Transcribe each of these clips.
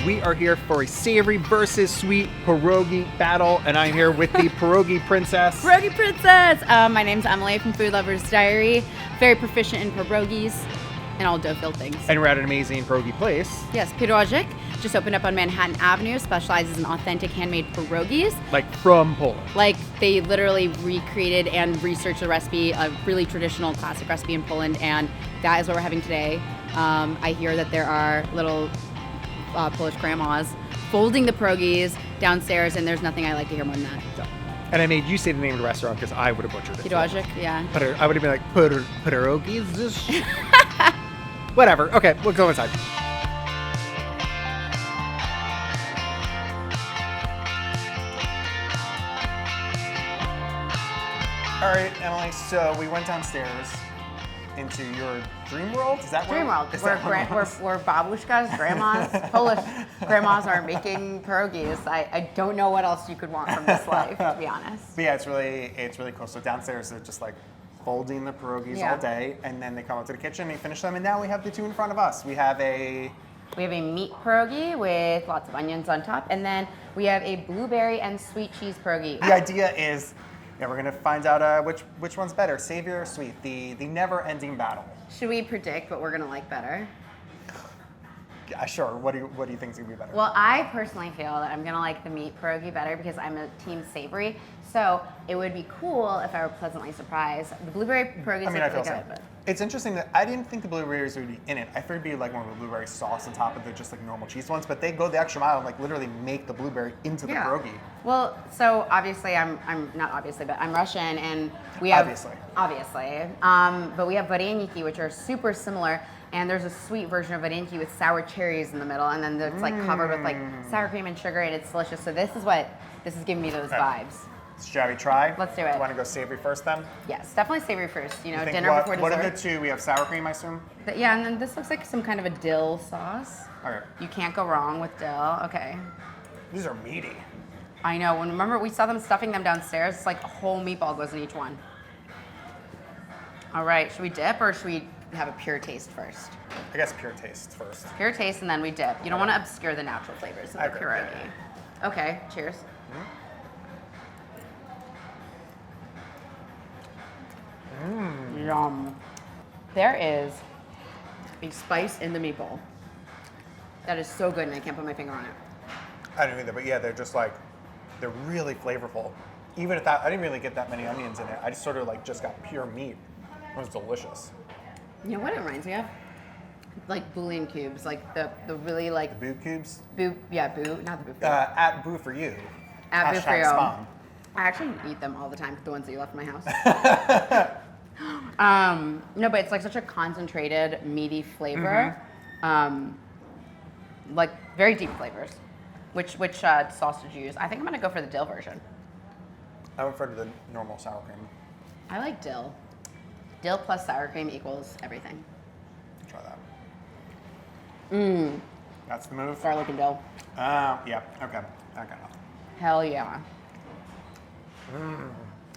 We are here for a savory versus sweet pierogi battle, and I'm here with the pierogi princess. Pierogi princess! My name's Emily from Food Lover's Diary. Very proficient in pierogis and all dough-filled things. And we're at an amazing pierogi place. Yes, Pierozek just opened up on Manhattan Avenue, specializes in authentic handmade pierogis. Like from Poland. Like they literally recreated and researched the recipe, a really traditional classic recipe in Poland, and that is what we're having today. I hear that there are little Polish grandmas folding the pierogis downstairs, and there's nothing I like to hear more than that. So. And I made you say the name of the restaurant because I would have butchered it. Pierozek, yeah. I would have been like, pierogis? Whatever. Okay, we'll go inside. All right, Emily, so we went downstairs into your dream world? Is that dream world? We're babushkas, grandmas. Polish grandmas are making pierogies. I don't know what else you could want from this life, to be honest. But yeah, it's really cool. So downstairs they're just like folding the pierogies all day, and then they come up to the kitchen and finish them, and now we have the two in front of us. We have a meat pierogi with lots of onions on top, and then we have a blueberry and sweet cheese pierogi. The idea is, we're gonna find out which one's better, savory or sweet. The never-ending battle. Should we predict what we're gonna like better? Yeah, sure. What do you think's gonna be better? Well, I personally feel that I'm gonna like the meat pierogi better because I'm a team savory. So it would be cool if I were pleasantly surprised. The blueberry pierogi is really good. But it's interesting that I didn't think the blueberries would be in it. I figured it'd be like more of a blueberry sauce on top of the just like normal cheese ones, but they go the extra mile and like literally make the blueberry into the pierogi. Well, so obviously I'm not obviously, but I'm Russian, and we have obviously. But we have vareniki, which are super similar. And there's a sweet version of vareniki with sour cherries in the middle, and then it's like covered with like sour cream and sugar, and it's delicious. So this is giving me those vibes. Shall we try? Let's do it. You want to go savory first then? Yes, definitely savory first. Dinner before dessert. What are the two? We have sour cream, I assume? Yeah, and then this looks like some kind of a dill sauce. All right. You can't go wrong with dill. Okay. These are meaty. I know. Remember we saw them stuffing them downstairs? It's like a whole meatball goes in each one. All right, should we dip or should we have a pure taste first? I guess pure taste first. Pure taste and then we dip. You don't want to obscure the natural flavors of the pierogi. Okay, cheers. Yum. There is a spice in the meatball that is so good, and I can't put my finger on it. I don't either, but yeah, they're really flavorful. Even at that, I didn't really get that many onions in it. I just sort of like just got pure meat. It was delicious. You know what it reminds me of? Like bouillon cubes, like the really like the boo cubes. Boo, not the boo. At boo for you. At boo for you. Spawn. I actually eat them all the time, the ones that you left in my house. No, but it's like such a concentrated, meaty flavor. Like very deep flavors. Which sauce did you use? I think I'm gonna go for the dill version. I went for the normal sour cream. I like dill. Dill plus sour cream equals everything. Try that. That's the move. Garlic and dill. Yeah. Okay. Hell yeah.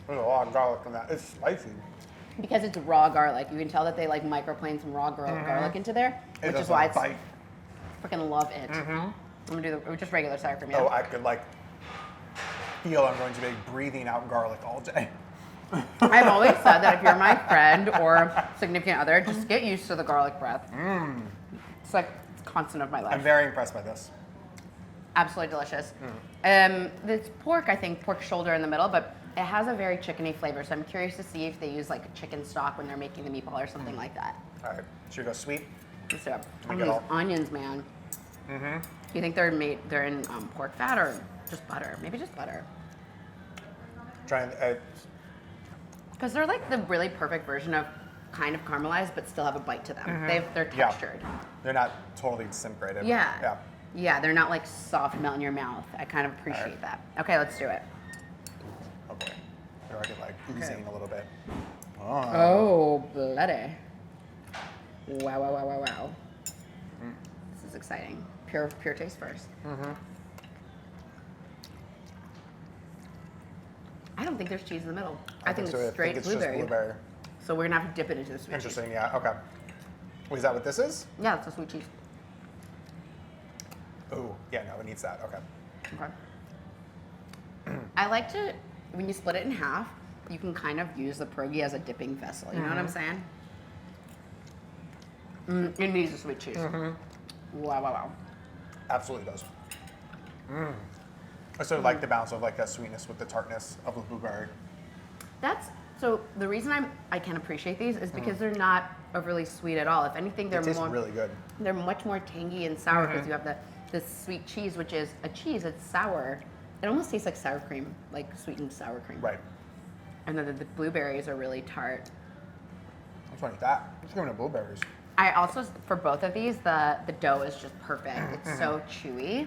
There's a lot of garlic in that. It's spicy. Because it's raw garlic, you can tell that they like microplane some raw garlic into there, which is why I freaking love it. I'm gonna do just regular sour cream. Yeah? Oh, I could like feel I'm going to be breathing out garlic all day. I've always said that if you're my friend or significant other, just get used to the garlic breath. It's like it's constant of my life. I'm very impressed by this. Absolutely delicious. It's pork, I think, pork shoulder in the middle, but it has a very chickeny flavor, so I'm curious to see if they use like a chicken stock when they're making the meatball or something like that. All right, should we go sweet? Let's do it. These onions, man. Do you think they're in pork fat or just butter? Maybe just butter. Because they're like the really perfect version of kind of caramelized, but still have a bite to them. They're textured. Yeah. They're not totally disintegrated. Yeah. Yeah, they're not like soft melt in your mouth. I kind of appreciate that. Okay, let's do it. Okay. They're already like oozing a little bit. Oh, bloody. Wow. This is exciting. Pure taste first. I don't think there's cheese in the middle. I think it's straight blueberry. Just blueberry. So we're gonna have to dip it into the sweet cheese. Interesting, yeah, okay. Wait, is that what this is? Yeah, it's a sweet cheese. Oh, yeah, no, it needs that. Okay. Okay. I like to, when you split it in half, you can kind of use the pierogi as a dipping vessel. You know what I'm saying? It needs a sweet cheese. Wow. Absolutely does. I sort of like the balance of like that sweetness with the tartness of the blueberry. So the reason I can appreciate these is because they're not overly sweet at all. If anything, they're really good. They're much more tangy and sour because you have the sweet cheese, which is a cheese. It's sour. It almost tastes like sour cream, like sweetened sour cream. Right. And then the blueberries are really tart. What's wrong with that? Let's go into blueberries. I also, for both of these, the dough is just perfect. It's so chewy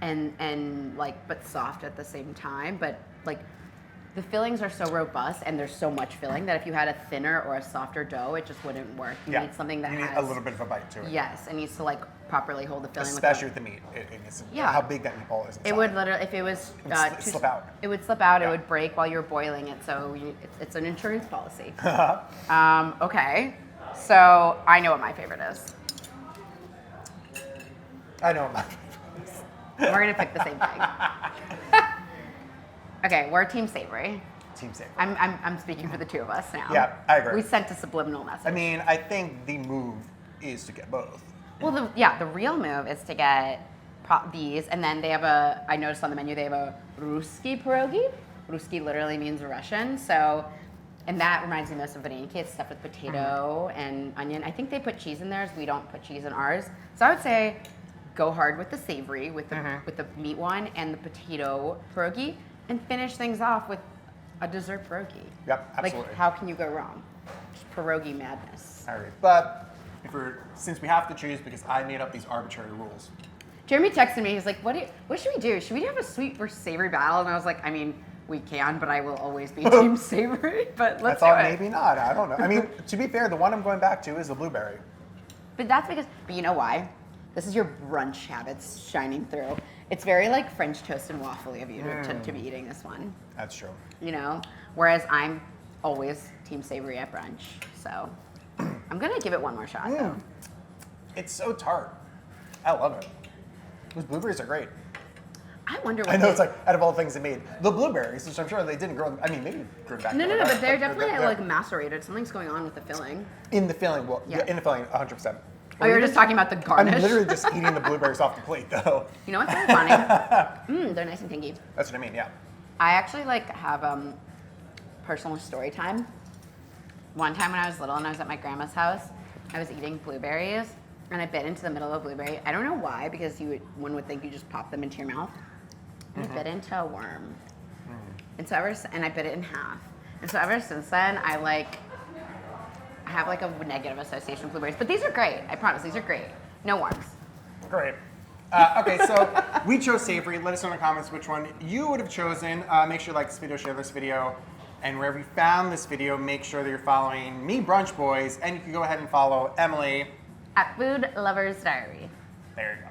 and like, but soft at the same time. But like, the fillings are so robust and there's so much filling that if you had a thinner or a softer dough, it just wouldn't work. You need something that you need has a little bit of a bite to it. Yes, it needs to like properly hold the filling. Especially with the meat. It needs to, how big that meatball is inside. It would literally, if it was slip out. It would slip out. It would break while you're boiling it. So it's an insurance policy. Okay, so I know what my favorite is. I know what my favorite is. We're gonna pick the same thing. Okay, we're Team Savory. Team Savory. I'm speaking for the two of us now. Yeah, I agree. We sent a subliminal message. I mean, I think the move is to get both. Well, the real move is to get these, and then they have I noticed on the menu they have a Ruski pierogi. Ruski literally means Russian, so, and that reminds me most of vareniki. It's stuffed with potato and onion. I think they put cheese in theirs. We don't put cheese in ours. So I would say go hard with the savory, with the meat one, and the potato pierogi, and finish things off with a dessert pierogi. Yep, absolutely. Like, how can you go wrong? Just pierogi madness. I agree. But since we have to choose, because I made up these arbitrary rules. Jeremy texted me. He's like, "What should we do? Should we have a sweet versus savory battle?" And I was like, "I mean, we can, but I will always be team savory. But let's do it." I thought maybe not. I don't know. I mean, to be fair, the one I'm going back to is the blueberry. But that's because. But you know why? This is your brunch habits shining through. It's very like French toast and waffle of you to be eating this one. That's true. You know, whereas I'm always team savory at brunch. So I'm gonna give it one more shot though. It's so tart. I love it. Those blueberries are great. I wonder what I know it's like, out of all the things they made, the blueberries, which I'm sure they didn't grow, I mean, maybe grew back. No, but they're definitely like macerated. Something's going on with the filling. In the filling, well, in the filling, 100%. Oh, you're just talking about the garnish? I'm literally just eating the blueberries off the plate, though. You know what's really funny? They're nice and tangy. That's what I mean, yeah. I actually like have personal story time. One time when I was little and I was at my grandma's house, I was eating blueberries and I bit into the middle of a blueberry. I don't know why, because one would think you just pop them into your mouth. And I bit into a worm. And I bit it in half. And so ever since then, I have like a negative association with blueberries. But these are great. I promise, these are great. No worms. Great. Okay, so we chose savory. Let us know in the comments which one you would have chosen. Make sure you like this video, share this video. And wherever you found this video, make sure that you're following me, Brunch Boys. And you can go ahead and follow Emily At Food Lover's Diary. There you go.